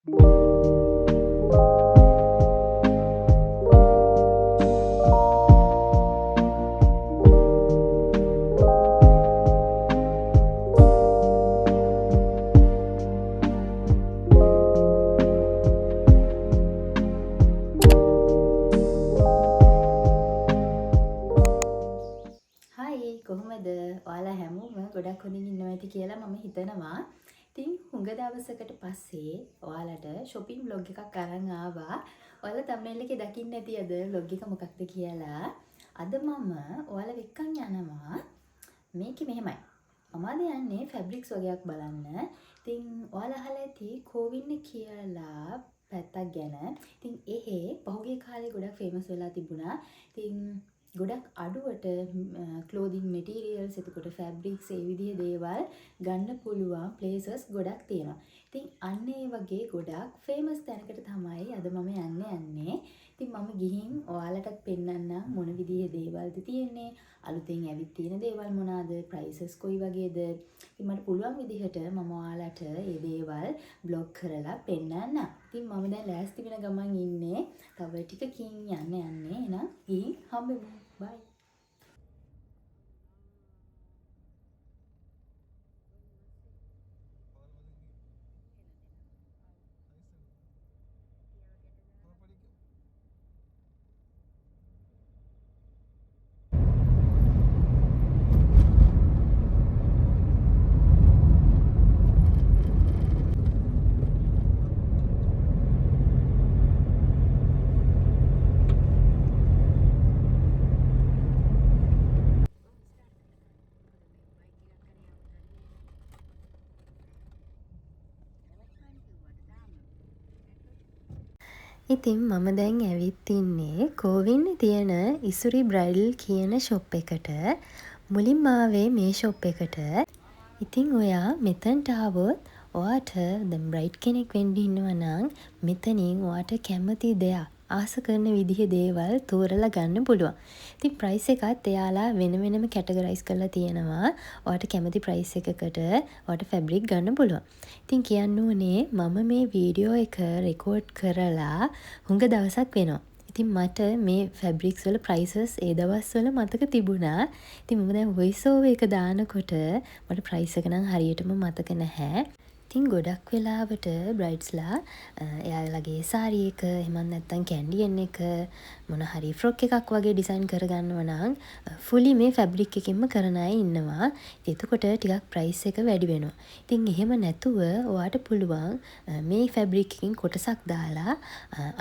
Hi කොහොමද? ඔයාලා හැමෝම ගොඩක් හොඳින් ඉන්නවා ඇති කියලා මම හිතනවා. ඉතින් හුඟ දවසකට පස්සේ ඔයාලට shopping vlog එකක් අරන් ආවා. ඔයාලා thumbnail එකේ දකින්න ඇති අද vlog එක මොකක්ද කියලා. අද මම ඔයාලා එක්කන් යනවා. මේකේ මෙහෙමයි. මම අද යන්නේ fabrics වගේක් බලන්න. ඉතින් ඔයාලා අහලා ඇති කොවින් කියලා පැත්තක් ගැන. ඉතින් එහෙ පහුගිය කාලේ ගොඩක් famous වෙලා තිබුණා. ඉතින් ගොඩක් අඩුවට clothing materials එතකොට fabrics ඒ විදිහේ දේවල් ගන්න පුළුවන් places ගොඩක් තියෙනවා. ඉතින් අන්න ඒ වගේ ගොඩක් famous තැනකට තමයි අද මම යන්නේ. ඉතින් මම ගිහින් ඔයාලටත් පෙන්නන්නම් මොන විදිහේ දේවල්ද තියෙන්නේ, අලුතෙන් ඇවිත් තියෙන දේවල් මොනවාද, prices කොයි වගේද. ඉතින් මට පුළුවන් විදිහට මම ඔයාලට මේ දේවල් vlog කරලා පෙන්නන්නම්. ඉතින් මම දැන් ලෑස්ති වෙන ගමන් ඉන්නේ. තව ටිකකින් යන්නේ. එහෙනම් ගිහින් හම්බෙමු. Bye. ඉතින් මම දැන් ඇවිත් ඉන්නේ කෝවින්නේ තියෙන ඉසුරි බ්‍රයිඩල් කියන ෂොප් එකට. මුලින්ම ආවේ මේ ෂොප් එකට. ඉතින් ඔයා මෙතනට ආවොත් ඔයාට දැන් බ්‍රයිඩ් කෙනෙක් වෙන්න ඉන්නවා නම් මෙතනින් ඔයාට කැමති දෙයක් ආස කරන විදිහේ දේවල් තෝරලා ගන්න පුළුවන්. ඉතින් ප්‍රයිස් එකත් එයාලා වෙන වෙනම කැටගරයිස් කරලා තියෙනවා. ඔයාට කැමති ප්‍රයිස් එකකට ඔයාට ෆැබ්‍රික් ගන්න පුළුවන්. ඉතින් කියන්න ඕනේ මම මේ වීඩියෝ එක රෙකෝඩ් කරලා හුඟ දවසක් වෙනවා. ඉතින් මට මේ ෆැබ්‍රික්ස් වල ප්‍රයිසස් ඒ දවස්වල මතක තිබුණා. ඉතින් මම දැන් වොයිස් ඕවර් එක දානකොට මට ප්‍රයිස් එක නම් හරියටම මතක නැහැ. ඉතින් ගොඩක් වෙලාවට බ්‍රයිඩ්ස්ලා එයාලගේ සාරි එක එහෙමත් නැත්නම් කැන්ඩියන් එක මොන හරි ෆ්‍රොක් එකක් වගේ ඩිසයින් කරගන්නවා නම් ෆුලි මේ ෆැබ්‍රික් එකකින්ම කරන අය ඉන්නවා. එතකොට ටිකක් ප්‍රයිස් එක වැඩි වෙනවා. ඉතින් එහෙම නැතුව ඔයාට පුළුවන් මේ ෆැබ්‍රික් එකකින් කොටසක් දාලා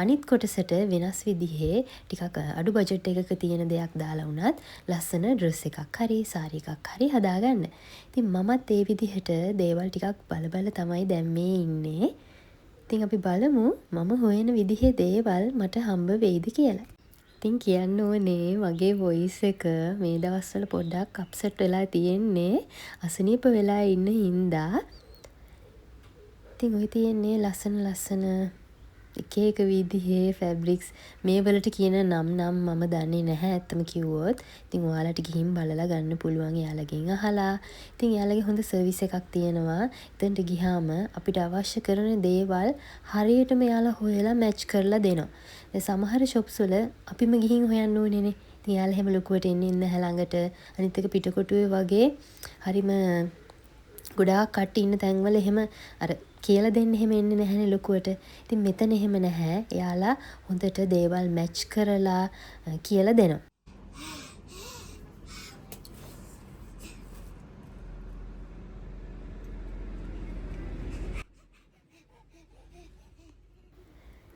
අනිත් කොටසට වෙනස් විදිහේ ටිකක් අඩු බජට් එකක තියෙන දෙයක් දාලා වුණත් ලස්සන ඩ්‍රෙස් එකක් හරි සාරි එකක් හරි හදාගන්න. ඉතින් මමත් ඒ විදිහට දේවල් ටිකක් බල තමයි දැන් මේ ඉන්නේ. ඉතින් අපි බලමු මම හොයන විදිහේ දේවල් මට හම්බ වෙයිද කියලා. ඉතින් කියන්න ඕනේ මගේ වොයිස් එක මේ දවස්වල පොඩ්ඩක් අප්සෙට් වෙලා තියෙන්නේ. අසනීප වෙලා ඉන්න හින්දා. ඉතින් ඔය තියෙන්නේ ලස්සන එක එක විදිහේ ෆැබ්‍රික්ස් මේ වලට කියන නම් මම දන්නේ නැහැ ඇත්තම කිව්වොත්. ඉතින් ඔයාලට ගිහින් බලලා ගන්න පුළුවන් එයාලගෙන් අහලා. ඉතින් එයාලගේ හොඳ සර්විස් එකක් තියෙනවා. එතනට ගියාම අපිට අවශ්‍ය කරන දේවල් හරියටම එයාලා හොයලා මැච් කරලා දෙනවා. දැන් සමහර shops වල අපිම ගිහින් හොයන්න ඕනේනේ. ඉතින් එයාලා හැම ලොකුවට එන්නේ නැහැ ළඟට. අනිත් එක පිටකොටුවේ වගේ හරිම ගොඩාක් කට්ටිය ඉන්න තැන්වල එහෙම අර කියලා දෙන්න එහෙම එන්නේ නැහැනේ ලොකුවට. ඉතින් මෙතන එහෙම නැහැ. එයාලා හොඳට දේවල් මැච් කරලා කියලා දෙනවා.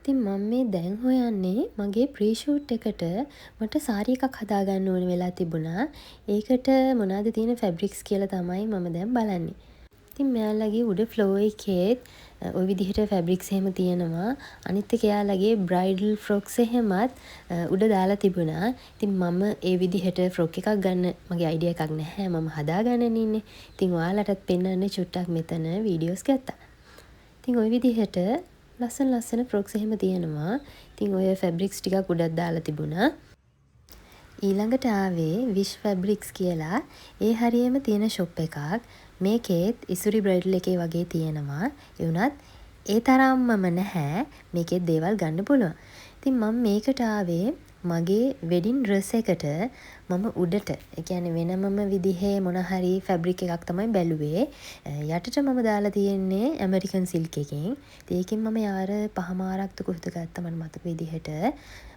ඉතින් මම මේ දැන් හොයන්නේ මගේ ප්‍රී ෂූට් එකට මට සාරි එකක් හදාගන්න ඕන වෙලා තිබුණා. ඒකට මොනවද තියෙන ෆැබ්‍රික්ස් කියලා තමයි මම දැන් බලන්නේ. ඉතින් මෙයාලගේ උඩ ෆ්ලෝ එකේත් ওই විදිහට ෆැබ්‍රික්ස් එහෙම තියෙනවා. අනිත් එක එයාලගේ බ්‍රයිඩල් ෆ්‍රොක්ස් එහෙමත් උඩ දාලා තිබුණා. ඉතින් මම ඒ විදිහට ෆ්‍රොක් එකක් ගන්න මගේ අයිඩියා එකක් නැහැ. මම හදාගන්නනේ ඉන්නේ. ඉතින් ඔයාලටත් පෙන්වන්න චුට්ටක් මෙතන වීඩියෝස් ගත්තා. ඉතින් ওই විදිහට ලස්සන ෆ්‍රොක්ස් එහෙම තියෙනවා. ඉතින් ඔය ෆැබ්‍රික්ස් ටිකක් උඩක් දාලා තිබුණා. ඊළඟට ආවේ විශ් ෆැබ්‍රික්ස් කියලා ඒ හරියම තියෙන ෂොප් එකක්. මේකෙත් ඉසුරි බ්‍රයිඩල් එකේ වගේ තියෙනවා. ඒ වුණත් ඒ තරම්මම නැහැ මේකේ දේවල් ගන්න පුළුවන්. ඉතින් මම මේකට ආවේ මගේ වෙඩින් ඩ්‍රෙස් එකට මම උඩට ඒ කියන්නේ වෙනමම විදිහේ මොන හරි ෆැබ්‍රික් එකක් තමයි බැලුවේ. යටට මම දාලා තියෙන්නේ ඇමරිකන් සිල්ක් එකකින්. ඒකෙන් මම යාර පහමාරක්ද කොහෙද ගත්තා මට මතක විදිහට.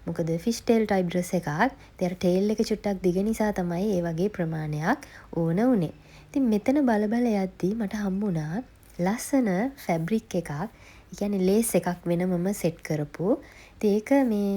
මොකද ෆිෂ් ටේල් ටයිප් ඩ්‍රෙස් එකක්. ඒතර ටේල් එක චුට්ටක් දිග නිසා තමයි ඒ වගේ ප්‍රමාණයක් ඕන උනේ. ඉතින් මෙතන බල යද්දී මට හම්බුණා ලස්සන ෆැබ්‍රික් එකක්. ඒ කියන්නේ ලේස් එකක් වෙනමම සෙට් කරපු. ඉතින් ඒක මේ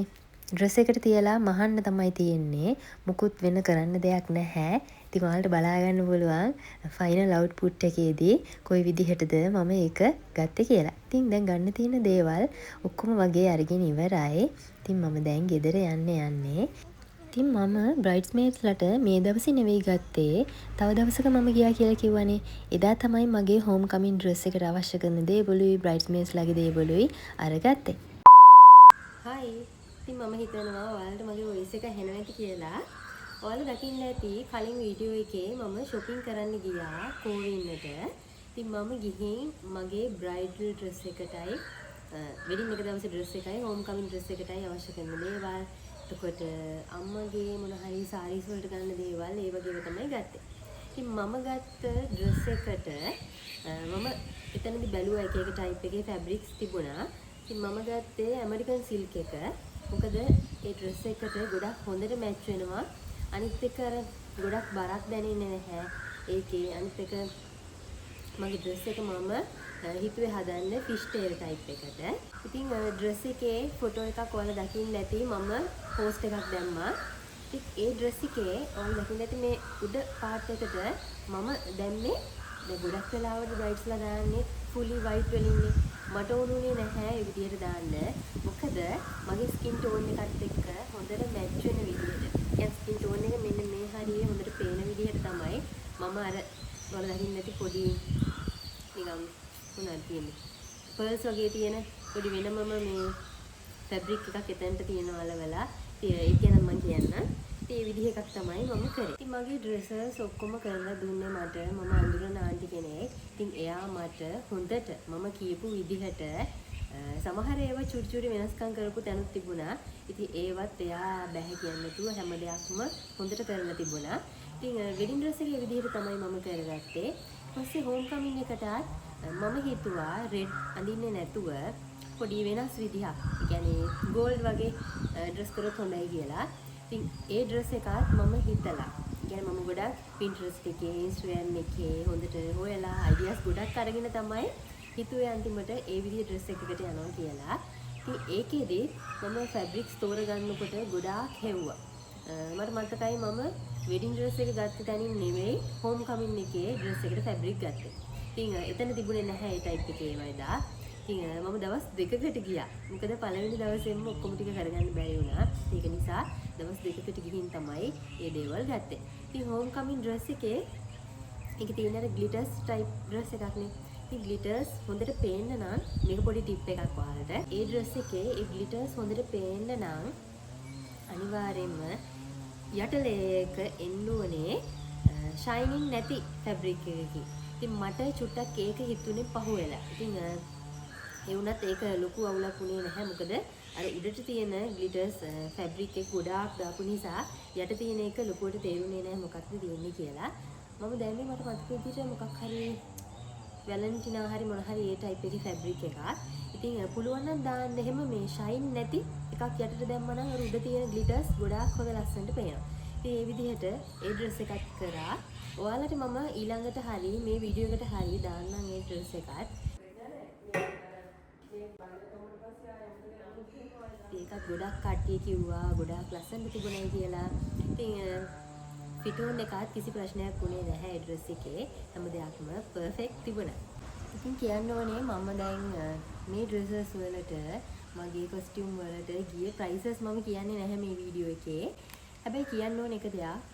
ඩ්‍රෙස් එකට තියලා මහන්න තමයි තියෙන්නේ. මුකුත් වෙන කරන්න දෙයක් නැහැ. ඉතින් ඔයාලට බලා ගන්න පුළුවන් ෆයිනල් අවුට්පුට් එකේදී කොයි විදිහටද මම ඒක ගත්තේ කියලා. ඉතින් දැන් ගන්න තියෙන දේවල් ඔක්කොම වගේ අරගෙන ඉවරයි. ඉතින් මම දැන් ගෙදර යන්නේ. ඉතින් මම බ්‍රයිඩ්ස්මේඩ්ස්ලට මේ දවසේ නෙවෙයි ගත්තේ. තව දවසක මම ගියා කියලා කිව්වනේ. එදා තමයි මගේ හෝම් කමින් ඩ්‍රෙස් එකට අවශ්‍ය කරන දේවලුයි බ්‍රයිඩ්ස්මේඩ්ස්ලාගේ දේවලුයි අරගත්තේ. හයි. ඉතින් මම හිතනවා ඔයාලට මගේ වොයිස් එක ඇහෙනවා ඇති කියලා. ඔයාලා දකින්න ඇති කලින් වීඩියෝ එකේ මම shopping කරන්න ගියා කෝවින්නට. ඉතින් මම ගිහින් මගේ බ්‍රයිඩල් ඩ්‍රෙස් එකටයි වෙඩින් එක දවසේ ඩ්‍රෙස් එකයි හෝම් කමින් ඩ්‍රෙස් එකටයි අවශ්‍ය කරන දේවල්. එතකොට අම්මගේ මොන හරි සාරීස් වලට ගන්න දේවල් ඒ වගේම තමයි ගත්තේ. ඉතින් මම ගත්ත ඩ්‍රෙස් එකට මම එතනදි බැලුවා එක එක ටයිප් එකේ ෆැබ්‍රික්ස් තිබුණා. ඉතින් මම ගත්තේ ඇමරිකන් සිල්ක් එක. මොකද ඒ ඩ්‍රෙස් එකට ගොඩක් හොඳට මැච් වෙනවා. අනිත් එක අර ගොඩක් බරක් දැනෙන්නේ නැහැ. ඒකේ අනිත් එක මගේ ඩ්‍රෙස් එක මම හිතුවේ හදන්න ෆිෂ් ටේල් ටයිප් එකට. ඉතින් ඩ්‍රෙස් එකේ ෆොටෝ එකක් ඔයාලා දකින්න ඇති මම පෝස්ට් එකක් දැම්මා. ඉතින් ඒ ඩ්‍රෙස් එකේ ඔයාලා දකින්න ඇති මේ උඩ පාර්ට් එකට මම දැම්මේ දැන් ගොඩක් වෙලාවට බ්‍රයිඩ්ස්ලා දාන්නේ fully white වලින්නේ. මට ඕනුනේ නැහැ ඒ විදිහට දාන්න. මොකද මගේ ස්කින් ටෝන් එකත් එක්ක හොඳට මැච් වෙන විදිහට. يعني ස්කින් ටෝන් එක මෙන්න මේ හරියේ හොඳට පේන විදිහට තමයි මම අර ඔයාලා දකින්න ඇති පොඩි නිකන් මොනවද තියෙන්නේ පර්ල්ස් වගේ තියෙන පොඩි වෙනමම මේ ෆැබ්‍රික් එකක් එතනට තියෙනවා අලවලා. ඒක ගැන මම කියන්න. ඉතින් මේ විදිහ එකක් තමයි මම කරේ. ඉතින් මගේ ඩ්‍රෙසස් ඔක්කොම කරලා දුන්නේ මට මම අඳුරන ආන්ටි කෙනෙක්. ඉතින් එයා මට හොඳට මම කියපු විදිහට සමහර ඒවා චුටි වෙනස්කම් කරපු තැනුත් තිබුණා. ඉතින් ඒවත් එයා බැහැ කියන්නේ නැතුව හැම දෙයක්ම හොඳට කරලා තිබුණා. ඉතින් වෙඩින් ඩ්‍රෙස් එකේ විදිහට තමයි මම කරගත්තේ. ඊපස්සේ හෝම් කමින් එකටත් මම හිතුවා රෙඩ් අඳින්නේ නැතුව පොඩි වෙනස් විදිහක්. ඒ කියන්නේ ගෝල්ඩ් වගේ ඩ්‍රෙස් කරොත් හොඳයි කියලා. ඉතින් ඒ ඩ්‍රෙස් එකත් මම හිතලා. ඒ කියන්නේ මම ගොඩක් Pinterest එකේ, Instagram එකේ හොඳට හොයලා අයිඩියාස් ගොඩක් අරගෙන තමයි හිතුවේ අන්තිමට ඒ විදිහේ ඩ්‍රෙස් එකකට යනවා කියලා. ඉතින් ඒකෙදි මම ෆැබ්‍රික්ස් තෝරගන්නකොට ගොඩාක් හෙව්වා. මට මතකයි මම වෙඩින් ඩ්‍රෙස් එක ගත්ත තැනින් නෙවෙයි හෝම් කමින් එකේ ඩ්‍රෙස් එකට ෆැබ්‍රික් ගත්තේ. ඉතින් එතන තිබුණේ නැහැ ඒ ටයිප් එකේ වයිදා. ඉතින් මම දවස් දෙකකට ගියා. මොකද පළවෙනි දවසේම ඔක්කොම ටික කරගන්න බැරි වුණා. ඒක නිසා දවස් දෙකකට ගිහින් තමයි මේ දේවල් ගත්තේ. ඉතින් හෝම් කමින් ඩ්‍රෙස් එකේ ඒකේ තියෙන අර ග්ලිටර්ස් ටයිප් ඩ්‍රෙස් එකක් නේ. ඉතින් ග්ලිටර්ස් හොඳට පේන්න නම් මේක පොඩි ටිප් එකක් ඔයාලට. ඒ ඩ්‍රෙස් එකේ ඒ ග්ලිටර්ස් හොඳට පේන්න නම් අනිවාර්යයෙන්ම යට ලේයර් එක එන්න ඕනේ ෂයිනින් නැති ෆැබ්‍රික් එකකින්. ඉතින් මට චුට්ටක් ඒක හිතුනේ පහු වෙලා. ඉතින් ඒ වුණත් ඒක ලොකු අවුලක් වුණේ නැහැ. මොකද අර උඩට තියෙන ග්ලිටර්ස් ෆැබ්‍රික් එක ගොඩාක් දාපු නිසා යට තියෙන එක ලොකුවට තේරුනේ නැහැ මොකක්ද තියෙන්නේ කියලා. මම දැම්මේ මට මතක විදිහට මොකක් හරි වැලන්ටිනා හරි මොන හරි ඒ ටයිප් එකේ ෆැබ්‍රික් එකක්. ඉතින් පුළුවන් නම් දාන්න එහෙම මේ ෂයින් නැති එකක් යටට දැම්මම නම් අර උඩ තියෙන ග්ලිටර්ස් ගොඩාක් හොඳ ලස්සනට පේනවා. ඉතින් මේ විදිහට ඒ ඩ්‍රෙස් එකත් කරා. ඔයාලට මම ඊළඟට හරි මේ වීඩියෝ එකට හරි දාන්නම් ඒ ඩ්‍රෙස් එකත්. ඒකත් ගොඩක් කට්ටිය කිව්වා ගොඩාක් ලස්සනට තිබුණයි කියලා. ඉතින් ෆිටෝන් එකත් කිසි ප්‍රශ්නයක් වුණේ නැහැ ඒ ඩ්‍රෙස් එකේ. හැම දෙයක්ම පර්ෆෙක්ට් තිබුණා. ඉතින් කියන්න ඕනේ මම දැන් මේ ඩ්‍රෙසස් වලට මගේ කොස්ටියුම් වලට ගිය ප්‍රයිසස් මම කියන්නේ නැහැ මේ වීඩියෝ එකේ. හැබැයි කියන්න ඕනේ එක දෙයක්.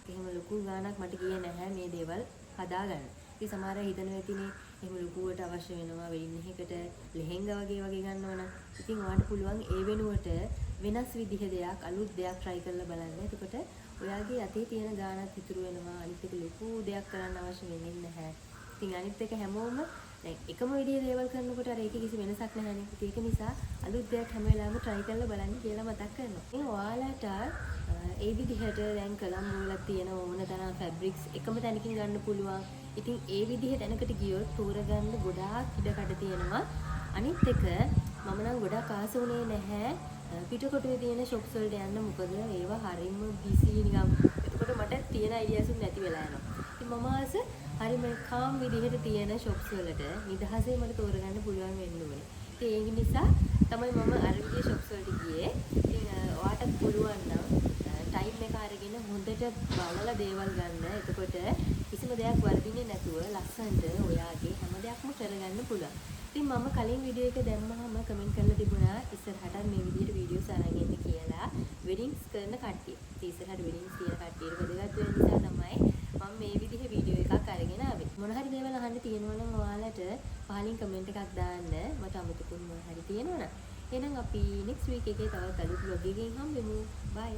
එහෙම ලොකු ගාණක් මට ගියේ නැහැ මේ දේවල් හදාගන්න. ඉතින් සමහර අය හිතනවා ඇතිනේ එහෙම ලොකුවට අවශ්‍ය වෙනවා වෙඩින් එකකට ලෙහෙංගා වගේ ගන්නවනම්. ඉතින් ඔයාලට පුළුවන් ඒ වෙනුවට වෙනස් විදිහ දෙයක් අලුත් දෙයක් try කරලා බලන්න. එතකොට ඔයාගේ අතේ තියෙන ගාණක් ඉතුරු වෙනවා. අනිත් එක ලොකු දෙයක් කරන්න අවශ්‍ය වෙන්නේ නැහැ. ඉතින් අනිත් එක හැමෝම දැන් එකම විදිහේ දේවල් කරනකොට අර ඒකේ කිසි වෙනසක් නැහැනේ. ඒක නිසා අලුත් දෙයක් හැම වෙලාවෙම try කරලා බලන්න කියලා මතක් කරනවා. ඉතින් ඔයාලට ඒ විදිහට දැන් කොළඹ වල තියෙන ඕන තරම් fabrics එකම තැනකින් ගන්න පුළුවන්. ඉතින් ඒ විදිහේ තැනකට ගියොත් තෝරගන්න ගොඩාක් ඉඩකඩ තියෙනවා. අනිත් එක මම නම් ගොඩාක් ආස වුණේ නැහැ පිටකොටුවේ තියෙන shops වලට යන්න. මොකද ඒවා හරියම busy නිකම්. එතකොට මට තියෙන ideas උත් නැති වෙලා යනවා. ඉතින් මම ආස හරිම calm විදිහට තියෙන shops වලට නිදහසේ මට තෝරගන්න පුළුවන් වෙන්න ඕනේ. ඉතින් ඒ නිසා තමයි මම අර විදිහේ shops වලට ගියේ. ඉතින් ඔයාටත් පුළුවන් නම් time එක අරගෙන හොඳට බලලා දේවල් ගන්න. එතකොට කිසිම දෙයක් වර්ධින්නේ නැතුව ලස්සනට ඔයාගේ හැම දෙයක්ම කරගන්න පුළුවන්. ඉතින් මම කලින් වීඩියෝ එක දැම්මම කමෙන්ට් කරලා තිබුණා ඉස්සරහට මේ විදිහට වීඩියෝස් අරන් එන්න කියලා වෙඩින්ග්ස් කරන කට්ටිය. ඉතින් ඉස්සරහට වෙඩින්ග්ස් කියන කට්ටියට වැදගත් වෙන නිසා තමයි මම මේ විදිහේ වීඩියෝ එකක් අරගෙන ආවේ. මොන හරි දේවල් අහන්න තියෙනවා නම් ඔයාලට පහලින් කමෙන්ට් එකක් දාන්න. මට අමතකුත් මොන හරි තියෙනවා නම්. එහෙනම් අපි next week එකේ තවත් අලුත් vlog එකකින් හම්බෙමු. bye.